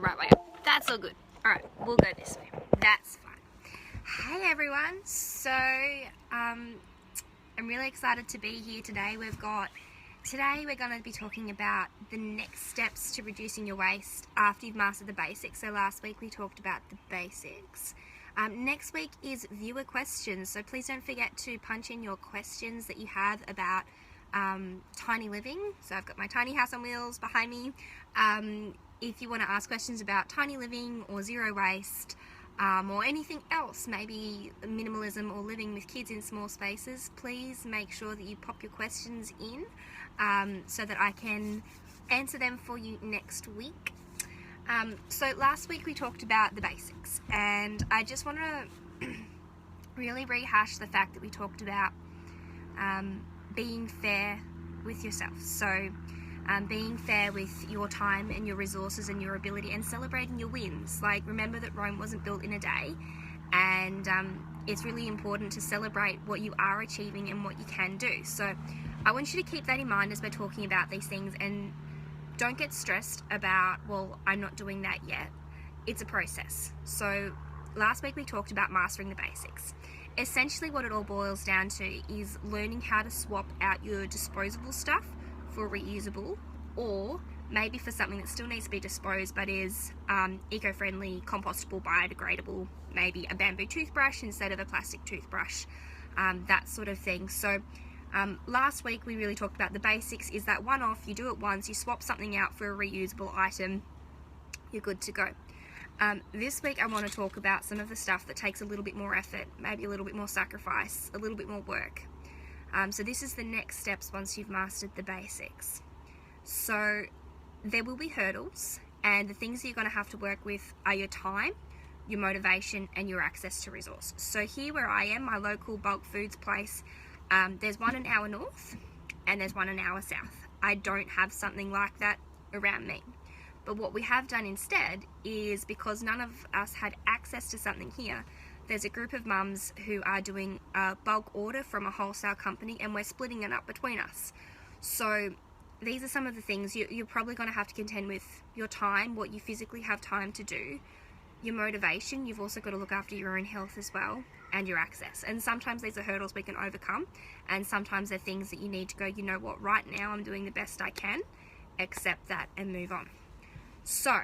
right way up. That's all good. Alright, we'll go this way. That's fine. Hey everyone. So, I'm really excited to be here today. Today we're going to be talking about the next steps to reducing your waste after you've mastered the basics. So last week we talked about the basics. Next week is viewer questions. So please don't forget to punch in your questions that you have about tiny living. So I've got my tiny house on wheels behind me. If you want to ask questions about tiny living or zero waste, or anything else, maybe minimalism or living with kids in small spaces, please make sure that you pop your questions in so that I can answer them for you next week. So last week we talked about the basics, and I just want to really rehash the fact that we talked about being fair with yourself. So being fair with your time and your resources and your ability, and celebrating your wins. Like, remember that Rome wasn't built in a day, and it's really important to celebrate what you are achieving and what you can do. So I want you to keep that in mind as we're talking about these things, and don't get stressed about, well, I'm not doing that yet. It's a process. So last week we talked about mastering the basics. Essentially what it all boils down to is learning how to swap out your disposable stuff for reusable, or maybe for something that still needs to be disposed but is eco-friendly, compostable, biodegradable, maybe a bamboo toothbrush instead of a plastic toothbrush, that sort of thing. So last week we really talked about the basics. Is that one-off, you do it once, you swap something out for a reusable item, you're good to go. This week I want to talk about some of the stuff that takes a little bit more effort, maybe a little bit more sacrifice, a little bit more work. So this is the next steps once you've mastered the basics. So there will be hurdles, and the things that you're going to have to work with are your time, your motivation, and your access to resource. So here where I am, my local bulk foods place, there's one an hour north and there's one an hour south. I don't have something like that around me. But what we have done instead is, because none of us had access to something here, there's a group of mums who are doing a bulk order from a wholesale company, and we're splitting it up between us. So these are some of the things you're probably going to have to contend with: your time, what you physically have time to do, your motivation. You've also got to look after your own health as well, and your access. And sometimes these are hurdles we can overcome, and sometimes they're things that you need to go, you know what, right now I'm doing the best I can, accept that and move on. So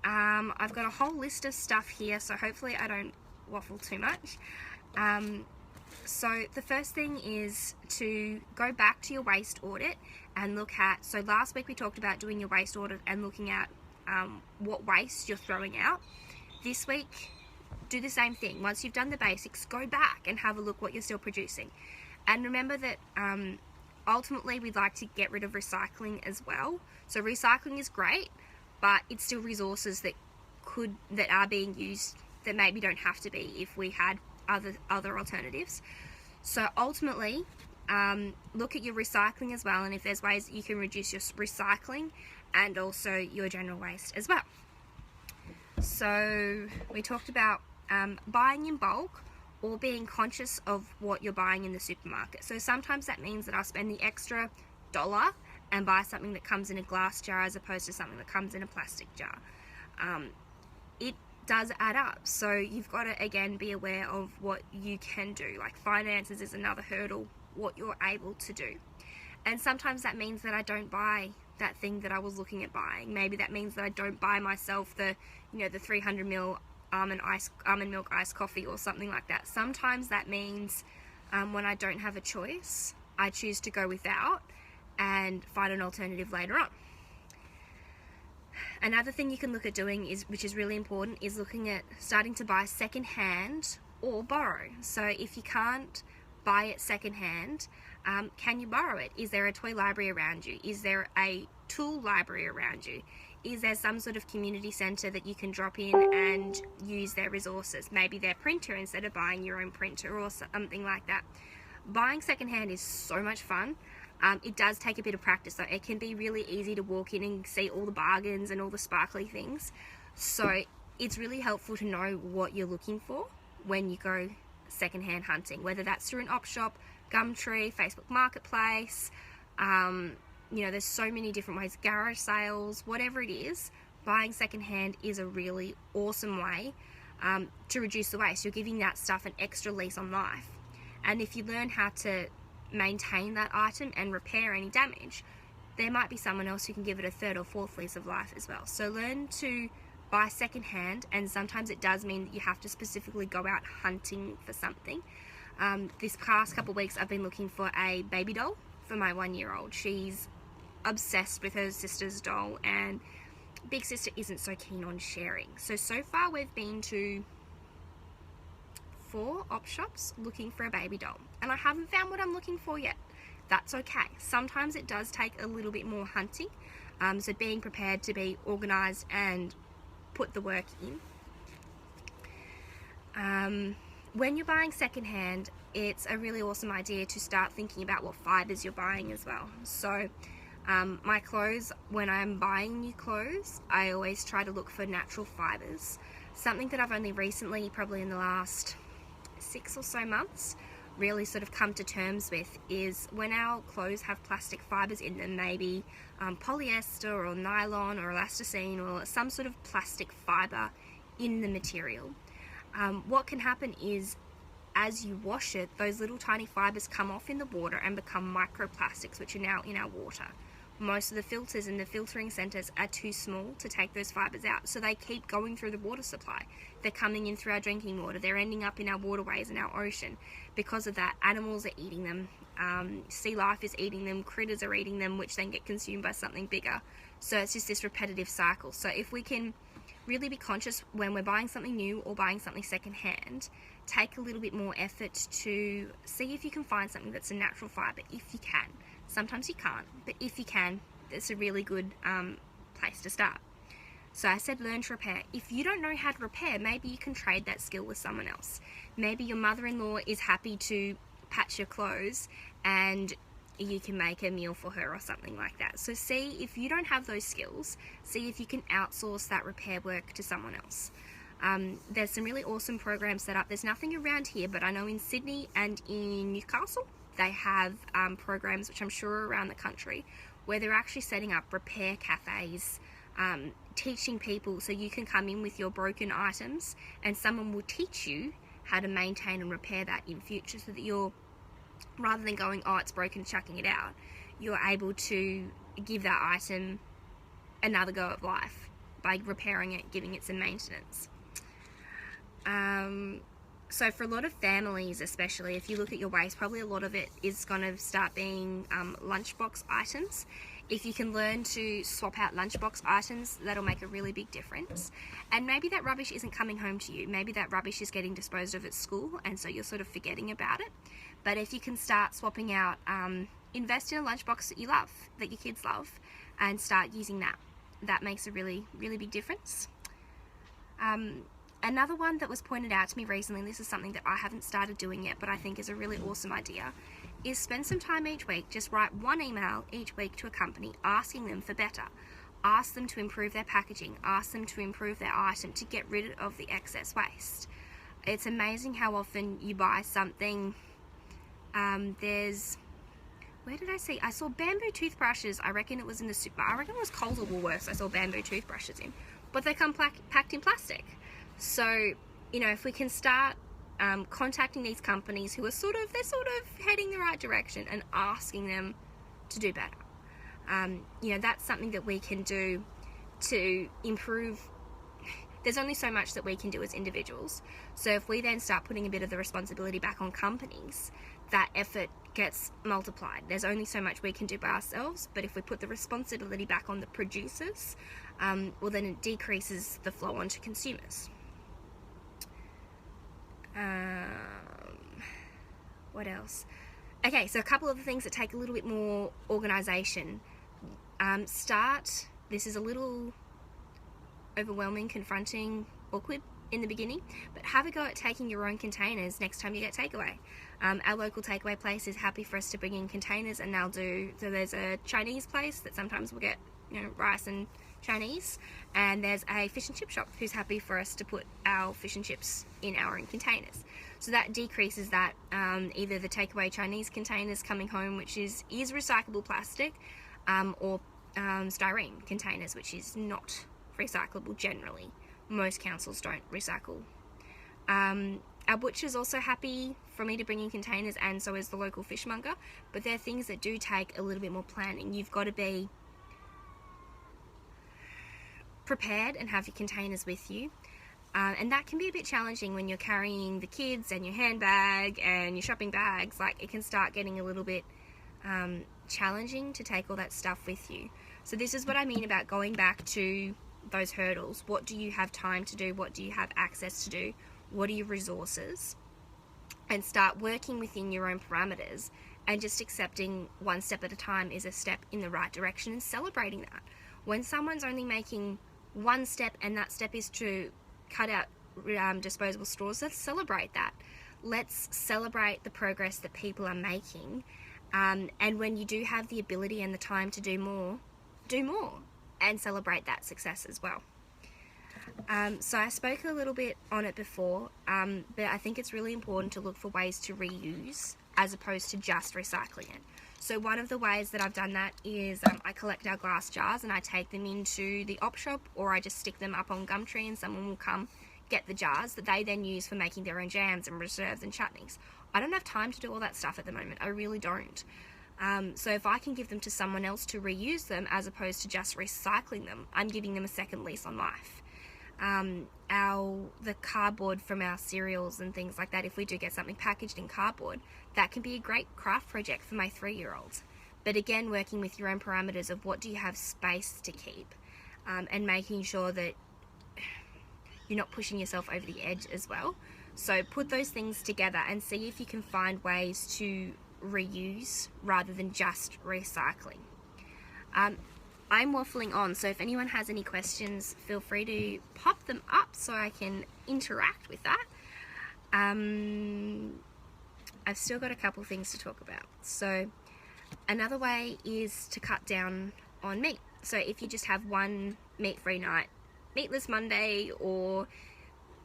I've got a whole list of stuff here, so hopefully I don't waffle too much. So the first thing is to go back to your waste audit and look at, so last week we talked about doing your waste audit and looking at what waste you're throwing out. This week, do the same thing. Once you've done the basics, go back and have a look what you're still producing. And remember that ultimately we'd like to get rid of recycling as well. So recycling is great, but it's still resources that are being used that maybe don't have to be if we had other alternatives. So ultimately, look at your recycling as well, and if there's ways that you can reduce your recycling and also your general waste as well. So we talked about buying in bulk, or being conscious of what you're buying in the supermarket. So sometimes that means that I'll spend the extra $1 and buy something that comes in a glass jar as opposed to something that comes in a plastic jar. It does add up, so you've got to again be aware of what you can do. Like, finances is another hurdle, what you're able to do. And sometimes that means that I don't buy that thing that I was looking at buying. Maybe that means that I don't buy myself the 300ml almond milk iced coffee or something like that. Sometimes that means when I don't have a choice, I choose to go without and find an alternative later on. Another thing you can look at doing which is really important, is looking at starting to buy second hand or borrow. So if you can't buy it second hand, can you borrow it? Is there a toy library around you? Is there a tool library around you? Is there some sort of community centre that you can drop in and use their resources? Maybe their printer instead of buying your own printer or something like that. Buying secondhand is so much fun. It does take a bit of practice, so it can be really easy to walk in and see all the bargains and all the sparkly things. So it's really helpful to know what you're looking for when you go secondhand hunting, whether that's through an op shop, Gumtree, Facebook Marketplace, there's so many different ways, garage sales, whatever it is. buying secondhand is a really awesome way to reduce the waste. You're giving that stuff an extra lease on life. And if you learn how to maintain that item and repair any damage, there might be someone else who can give it a third or fourth lease of life as well. So learn to buy secondhand, and sometimes it does mean that you have to specifically go out hunting for something. This past couple of weeks I've been looking for a baby doll for my 1-year-old. She's obsessed with her sister's doll, and big sister isn't so keen on sharing. So far we've been to 4 op shops looking for a baby doll, and I haven't found what I'm looking for yet. That's okay. Sometimes it does take a little bit more hunting, so being prepared to be organised and put the work in. When you're buying secondhand, it's a really awesome idea to start thinking about what fibres you're buying as well. So my clothes, when I'm buying new clothes, I always try to look for natural fibres. Something that I've only recently, probably in the last 6 or so months, really sort of come to terms with is when our clothes have plastic fibres in them, maybe polyester or nylon or elasticine or some sort of plastic fibre in the material. What can happen is, as you wash it, those little tiny fibres come off in the water and become microplastics, which are now in our water. Most of the filters in the filtering centres are too small to take those fibres out, so they keep going through the water supply. They're coming in through our drinking water, they're ending up in our waterways and our ocean. Because of that, animals are eating them, sea life is eating them, critters are eating them, which then get consumed by something bigger. So it's just this repetitive cycle. So if we can really be conscious when we're buying something new or buying something secondhand, take a little bit more effort to see if you can find something that's a natural fibre, if you can. Sometimes you can't, but if you can, it's a really good place to start. So I said learn to repair. If you don't know how to repair, maybe you can trade that skill with someone else. Maybe your mother-in-law is happy to patch your clothes and you can make a meal for her or something like that. So see, if you don't have those skills, see if you can outsource that repair work to someone else. There's some really awesome programs set up. There's nothing around here, but I know in Sydney and in Newcastle, they have programs, which I'm sure are around the country, where they're actually setting up repair cafes, teaching people, so you can come in with your broken items and someone will teach you how to maintain and repair that in future, so that you're, rather than going, oh, it's broken, chucking it out, you're able to give that item another go of life by repairing it, giving it some maintenance. So for a lot of families, especially, if you look at your waste, probably a lot of it is going to start being lunchbox items. If you can learn to swap out lunchbox items, that'll make a really big difference. And maybe that rubbish isn't coming home to you. Maybe that rubbish is getting disposed of at school, and so you're sort of forgetting about it. But if you can start swapping out, invest in a lunchbox that you love, that your kids love, and start using that. That makes a really, really big difference. Another one that was pointed out to me recently, and this is something that I haven't started doing yet, but I think is a really awesome idea, is spend some time each week, just write one email each week to a company asking them for better. Ask them to improve their packaging, ask them to improve their item, to get rid of the excess waste. It's amazing how often you buy something, where did I see? I saw bamboo toothbrushes. I reckon it was in the super. I reckon it was Coles or Woolworths. I saw bamboo toothbrushes in, but they come packed in plastic. So, you know, if we can start contacting these companies who are sort of heading the right direction and asking them to do better, you know, that's something that we can do to improve. There's only so much that we can do as individuals. So if we then start putting a bit of the responsibility back on companies, that effort gets multiplied. There's only so much we can do by ourselves, but if we put the responsibility back on the producers, well, then it decreases the flow onto consumers. What else? Okay, so a couple of the things that take a little bit more organisation. This is a little overwhelming, confronting, awkward in the beginning, but have a go at taking your own containers next time you get takeaway. Our local takeaway place is happy for us to bring in containers, and so there's a Chinese place that sometimes we'll get, you know, rice and Chinese, and there's a fish and chip shop who's happy for us to put our fish and chips in our own containers. So that decreases that, either the takeaway Chinese containers coming home, which is recyclable plastic, or styrene containers, which is not recyclable generally. Most councils don't recycle. Our butcher's also happy for me to bring in containers, and so is the local fishmonger, but they're things that do take a little bit more planning. You've got to be prepared and have your containers with you. And that can be a bit challenging when you're carrying the kids and your handbag and your shopping bags. Like, it can start getting a little bit challenging to take all that stuff with you. So this is what I mean about going back to those hurdles. What do you have time to do? What do you have access to do? What are your resources? And start working within your own parameters, and just accepting one step at a time is a step in the right direction, and celebrating that. When someone's only making one step, and that step is to cut out disposable straws, let's celebrate that. Let's celebrate the progress that people are making. And when you do have the ability and the time to do more, and celebrate that success as well. So I spoke a little bit on it before, but I think it's really important to look for ways to reuse as opposed to just recycling it. So one of the ways that I've done that is I collect our glass jars and I take them into the op shop, or I just stick them up on Gumtree and someone will come get the jars that they then use for making their own jams and preserves and chutneys. I don't have time to do all that stuff at the moment. I really don't. So if I can give them to someone else to reuse them as opposed to just recycling them, I'm giving them a second lease on life. The cardboard from our cereals and things like that, if we do get something packaged in cardboard, that can be a great craft project for my 3-year-old. But again, working with your own parameters of what do you have space to keep, and making sure that you're not pushing yourself over the edge as well. So put those things together and see if you can find ways to reuse rather than just recycling. I'm waffling on, so if anyone has any questions, feel free to pop them up so I can interact with that. I've still got a couple things to talk about. So another way is to cut down on meat. So if you just have one meat-free night, meatless Monday or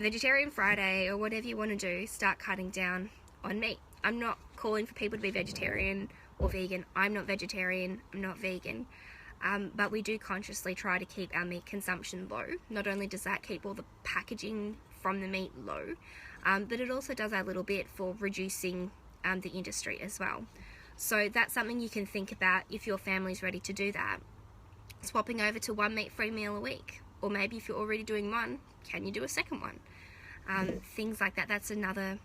vegetarian Friday or whatever you want to do, start cutting down on meat. I'm not calling for people to be vegetarian or vegan. I'm not vegetarian, I'm not vegan. But we do consciously try to keep our meat consumption low. Not only does that keep all the packaging from the meat low, but it also does a little bit for reducing the industry as well. So that's something you can think about if your family's ready to do that. Swapping over to one meat-free meal a week. Or maybe if you're already doing one, can you do a second one? Things like that. That's another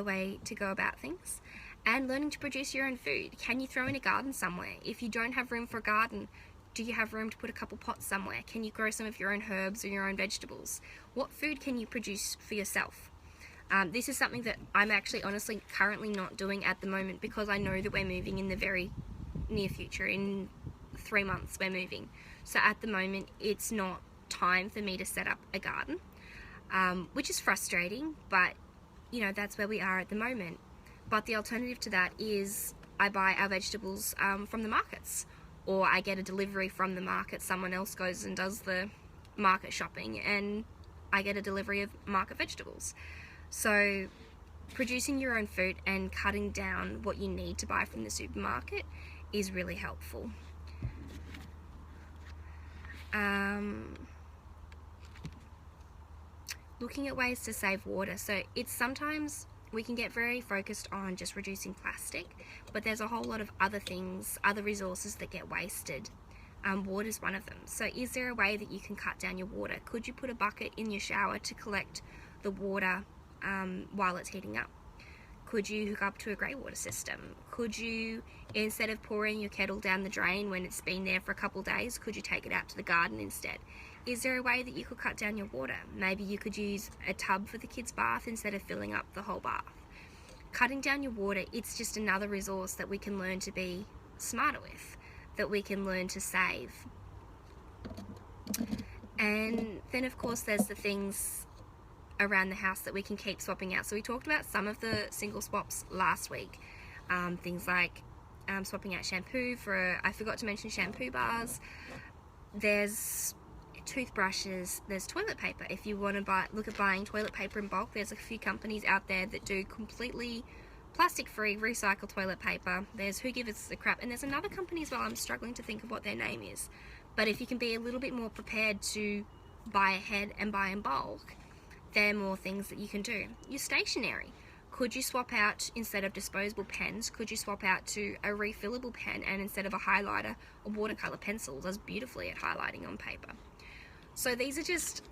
way to go about things. And learning to produce your own food. Can you throw in a garden somewhere? If you don't have room for a garden, do you have room to put a couple pots somewhere? Can you grow some of your own herbs or your own vegetables? What food can you produce for yourself? This is something that I'm actually honestly currently not doing at the moment, because I know that we're moving in the very near future. In 3 months we're moving. So at the moment it's not time for me to set up a garden, which is frustrating, but you know, that's where we are at the moment. But the alternative to that is I buy our vegetables from the markets, or I get a delivery from the market. Someone else goes and does the market shopping and I get a delivery of market vegetables. So producing your own food and cutting down what you need to buy from the supermarket is really helpful. Looking at ways to save water. So it's sometimes we can get very focused on just reducing plastic, but there's a whole lot of other things, other resources that get wasted. Water is one of them. So is there a way that you can cut down your water? Could you put a bucket in your shower to collect the water while it's heating up? Could you hook up to a grey water system? Could you, instead of pouring your kettle down the drain when it's been there for a couple of days, could you take it out to the garden instead? Is there a way that you could cut down your water? Maybe you could use a tub for the kids' bath instead of filling up the whole bath. Cutting down your water, it's just another resource that we can learn to be smarter with, that we can learn to save. And then of course there's the things around the house that we can keep swapping out. So we talked about some of the single swaps last week. Things like swapping out shampoo for, I forgot to mention shampoo bars. There's toothbrushes, there's toilet paper. If you want to look at buying toilet paper in bulk, there's a few companies out there that do completely plastic-free recycled toilet paper. There's Who Gives a Crap, and there's another company as well, I'm struggling to think of what their name is, But if you can be a little bit more prepared to buy ahead and buy in bulk, there are more things that you can do. Your stationery. Could you swap out, instead of disposable pens, could you swap out to a refillable pen, and instead of a highlighter, a watercolor pencil does beautifully at highlighting on paper. So these are just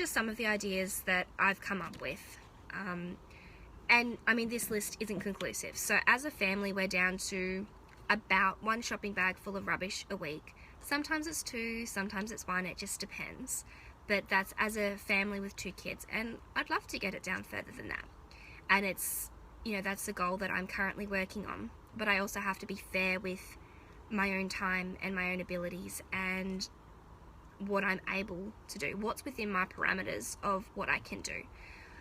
some of the ideas that I've come up with. And I mean, this list isn't conclusive. So as a family, we're down to about 1 shopping bag full of rubbish a week. Sometimes it's 2, sometimes it's 1, it just depends. But that's as a family with 2 kids, and I'd love to get it down further than that. And it's, you know, that's the goal that I'm currently working on. But I also have to be fair with my own time and my own abilities and what I'm able to do, what's within my parameters of what I can do.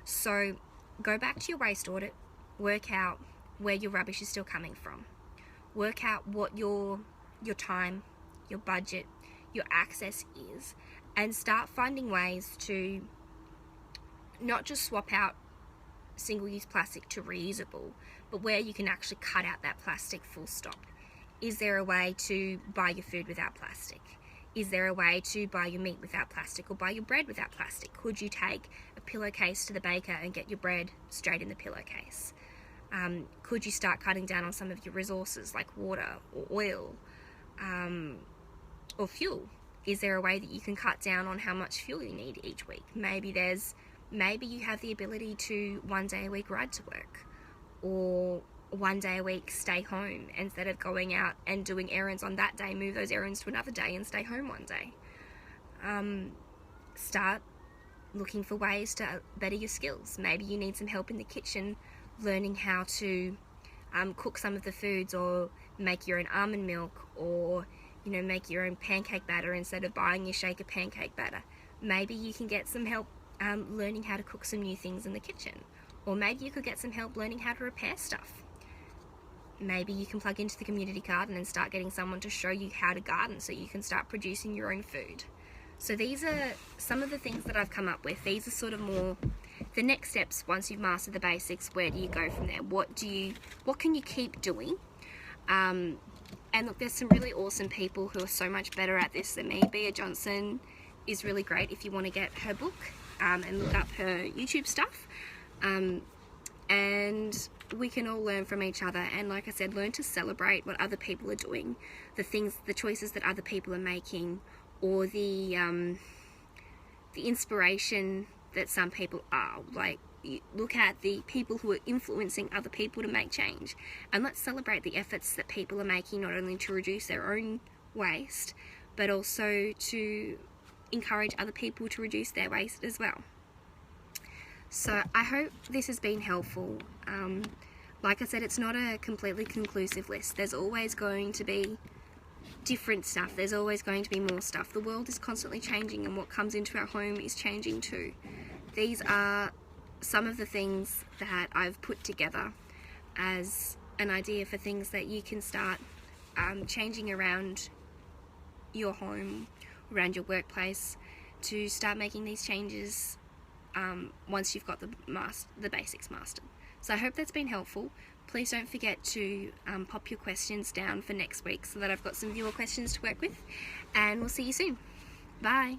So go back to your waste audit, work out where your rubbish is still coming from. Work out what your time, your budget, your access is, and start finding ways to not just swap out single-use plastic to reusable, but where you can actually cut out that plastic full stop. Is there a way to buy your food without plastic? Is there a way to buy your meat without plastic, or buy your bread without plastic? Could you take a pillowcase to the baker and get your bread straight in the pillowcase? Could you start cutting down on some of your resources like water or oil or fuel? Is there a way that you can cut down on how much fuel you need each week? Maybe you have the ability to 1 day a week ride to work, or 1 day a week stay home. Instead of going out and doing errands on that day, move those errands to another day and stay home 1 day. Start looking for ways to better your skills. Maybe you need some help in the kitchen learning how to cook some of the foods, or make your own almond milk, or make your own pancake batter instead of buying your shaker pancake batter. Maybe you can get some help learning how to cook some new things in the kitchen, or maybe you could get some help learning how to repair stuff. Maybe you can plug into the community garden and start getting someone to show you how to garden so you can start producing your own food. So these are some of the things that I've come up with. These are sort of more the next steps once you've mastered the basics. Where do you go from there? What can you keep doing? And look, there's some really awesome people who are so much better at this than me. Bea Johnson is really great if you want to get her book and look up her YouTube stuff. And we can all learn from each other, and like I said, learn to celebrate what other people are doing, the choices that other people are making, or the inspiration that some people are. Like, look at the people who are influencing other people to make change, and let's celebrate the efforts that people are making, not only to reduce their own waste, but also to encourage other people to reduce their waste as well. So I hope this has been helpful. Like I said, it's not a completely conclusive list. There's always going to be different stuff. There's always going to be more stuff. The world is constantly changing, and what comes into our home is changing too. These are some of the things that I've put together as an idea for things that you can start changing around your home, around your workplace, to start making these changes once you've got the basics mastered. So I hope that's been helpful. Please don't forget to pop your questions down for next week so that I've got some viewer questions to work with, and we'll see you soon. Bye.